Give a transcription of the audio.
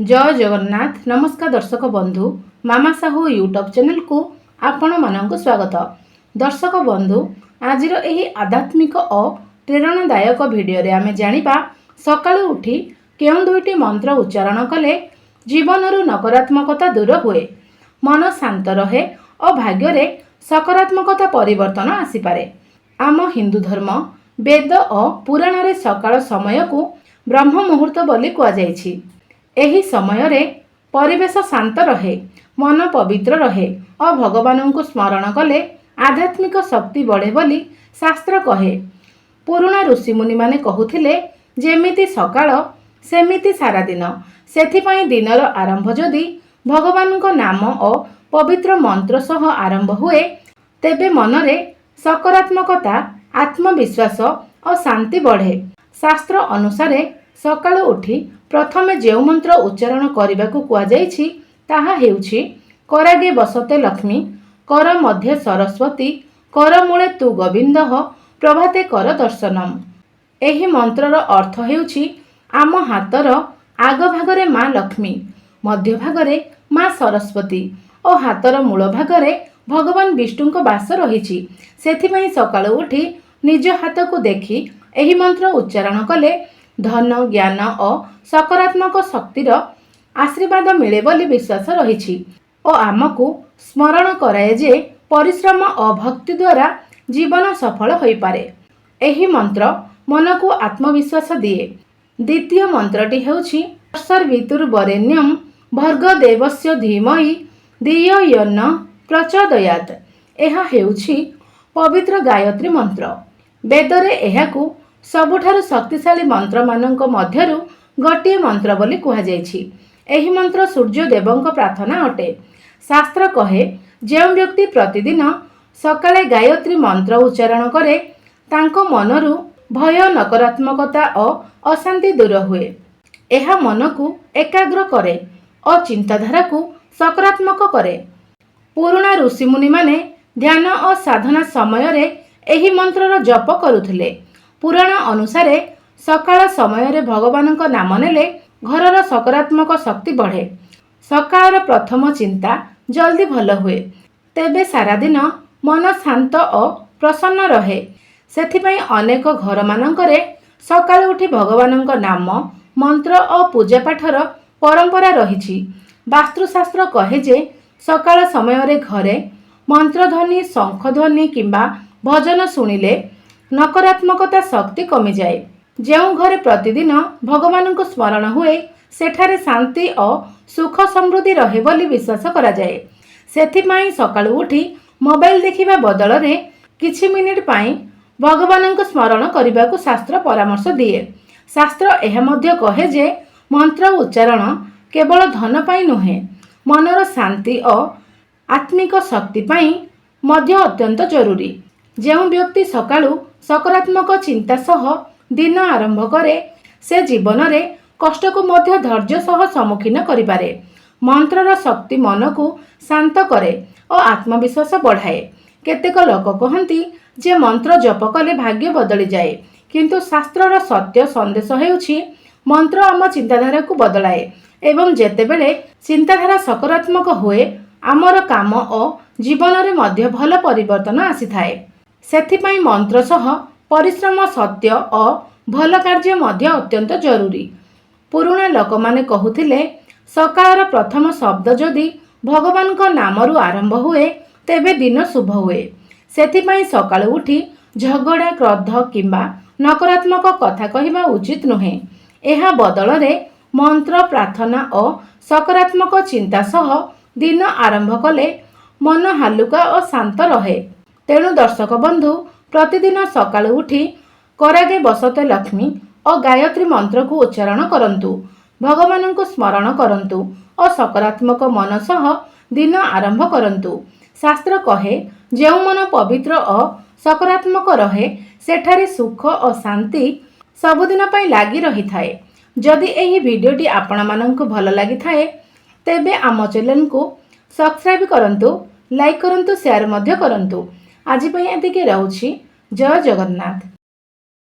जय जगन्नाथ। नमस्कार दर्शक बंधु, मामा साहू यूट्यूब चैनल को आपण मानक स्वागत। दर्शक बंधु, आज यही आध्यात्मिक और प्रेरणादायक वीडियो रे आमे जानिबा सकाळु उठी केउं दुईटी मंत्र उच्चारण कले जीवन नकारात्मकता दूर हुए, मन शांत रहे और भाग्य रे सकारात्मकता परिवर्तन आसी पारे। आम हिंदू धर्म वेद और पुराण रे सकाळ समय को ब्रह्म मुहूर्त बोली कुआ जायछि। एही समय रे परिवेश शांत रहे, मन पवित्र रहे और भगवान को स्मरण कले आध्यात्मिक शक्ति बढ़े बोली शास्त्र कहे। पुराणा ऋषि मुनि माने कहूथिले, जेमिति सकाळ सेमिति सारा दिन। सेथिपाई दिनर आरंभ जदि भगवान को नाम और पवित्र मंत्र सह आरंभ हुए, तेबे मनरे सकारात्मकता, आत्मविश्वास और शांति बढ़े। शास्त्र अनुसारे सकाळु उठी प्रथमे जेउ मंत्र उच्चारण करने को कुआ जाइछि ताहा हेउछि, करागे बसते लक्ष्मी, कर मध्य सरस्वती, कर मूले तु गोविंद, प्रभाते कर दर्शनम। एही मंत्रर अर्थ हेउछि, आम हातर आग भागरे माँ लक्ष्मी, मध्य भागरे माँ सरस्वती और हातर मूल भागरे भगवान विष्णु को बास रहिछि। सेथिपई सकाळु उठी निज हाथ को देखि एही मंत्र उच्चारण कले धन, ज्ञान और सकारात्मक शक्तिर आशीर्वाद मिले बोली विश्वास रही और आमको स्मरण कराए जे परिश्रम और भक्ति द्वारा जीवन सफल हो पारे। एही मंत्र मन को आत्मविश्वास दिए। द्वितीय मंत्रटी हेउछि, सर्वितुर्वरेण्यं भर्गो देवस्य धीमहि धियो यो न प्रचोदयात्। एहा हेउछि पवित्र गायत्री मंत्र। वेदरे एहाकु सबुठारु शक्तिशाली मंत्र मानक मध्यरु गोटिए मंत्र बोली कुहा जायछि। एही मंत्र सूर्य देवंक प्रार्थना अटे। शास्त्र कहे, जेउ व्यक्ति प्रतिदिन सकाळे गायत्री मंत्र उच्चारण करे तांको मनरु भय, नकारात्मकता और अशांति दूर हुए। एहा मन को एकाग्र करे और चिंताधारा को सकारात्मक करे। पुराणा ऋषि मुनि माने ध्यान और साधना समय रे एही मंत्रर जप करुथिले। पुराण अनुसारे सकाळ समय रे भगवान का नाम नेले घरर सकारात्मक शक्ति बढ़े। सकाळर प्रथम चिंता जल्दी भल हुए, तेबे सारा दिन मन शांत और प्रसन्न रहे। सेथिपई अनेक घर मानकरे सकाळ उठी भगवान का नाम, मंत्र और पूजा पाठर परंपरा रहिछि। वास्तुशास्त्र कहे जे सकाळ समय रे घरे मंत्रध्वनि, शंखध्वनि किंबा भजन शुणिले नकारात्मकता शक्ति कमी जाए। जेउ घरे प्रतिदिन भगवान को स्मरण हुए, सेठारे शांति और सुख समृद्धि रहे बोली विश्वास करा जाए। सेथिपाई सकाळु उठी मोबाइल देखिबा बदल रे किछि मिनिट पाई भगवान को स्मरण करने को शास्त्र परामर्श दिए। शास्त्र एहा मध्य कहे जे मंत्र उच्चारण केवल धन पाई नुहे, मनर शांति और आत्मिक शक्ति पाई मध्य अत्यंत जरूरी। जेउ व्यक्ति सकाळु सकारात्मक चिंता सह दिन आरंभ करे, से जीवन रे कष्ट को मध्य धैर्य सह सम्मुखीन करिपारे। मंत्रर शक्ति मन को शांत करे और आत्मविश्वास बढ़ाए। केतेक लोक कहती जे मंत्र जप कले भाग्य बदली जाए, किंतु शास्त्रर सत्य संदेश हेउछि मंत्र आम चिंताधारा को बदलाए एवं जेतेबेले चिंताधारा सकारात्मक हुए, आमर काम और जीवन रे मध्य भल परिवर्तन आसी थाए। सेथिपाई मंत्र सह परिश्रम, सत्य और भल कार्य मध्य अत्यंत जरूरी। पुराणा लोक माने कहूथिले, सकाळर प्रथम शब्द जदि भगवान को नामरु आरंभ हुए, तेबे दिन शुभ हुए। सेथिपाई सकाळु उठी झगड़ा, क्रोध किंबा नकारात्मक कथा कहिबा उचित नुहे। एहा बदल रे मंत्र, प्रार्थना और सकारात्मक चिंता सह दिन आरंभ कले मन हालुका और शांत रहे। तेणु दर्शक बंधु, प्रतिदिन सकाळु उठी करागे बसते लक्ष्मी और गायत्री मंत्र को उच्चारण करंतु, भगवान को स्मरण करंतु और सकारात्मक मन सह दिन आरंभ करंतु। शास्त्र कहे, जेउ मन पवित्र और सकारात्मक रहे, सेठारे सुख और शांति सबुदिन पई लागी रही थाए। जदि एही वीडियोटी आपण माननकु भल लागि थाए, तेबे आम चैनल को सब्सक्राइब करंतु, लाइक करंतु, शेयर मध्य करंतु। आज पई एतिके रहउछि। जय जगन्नाथ।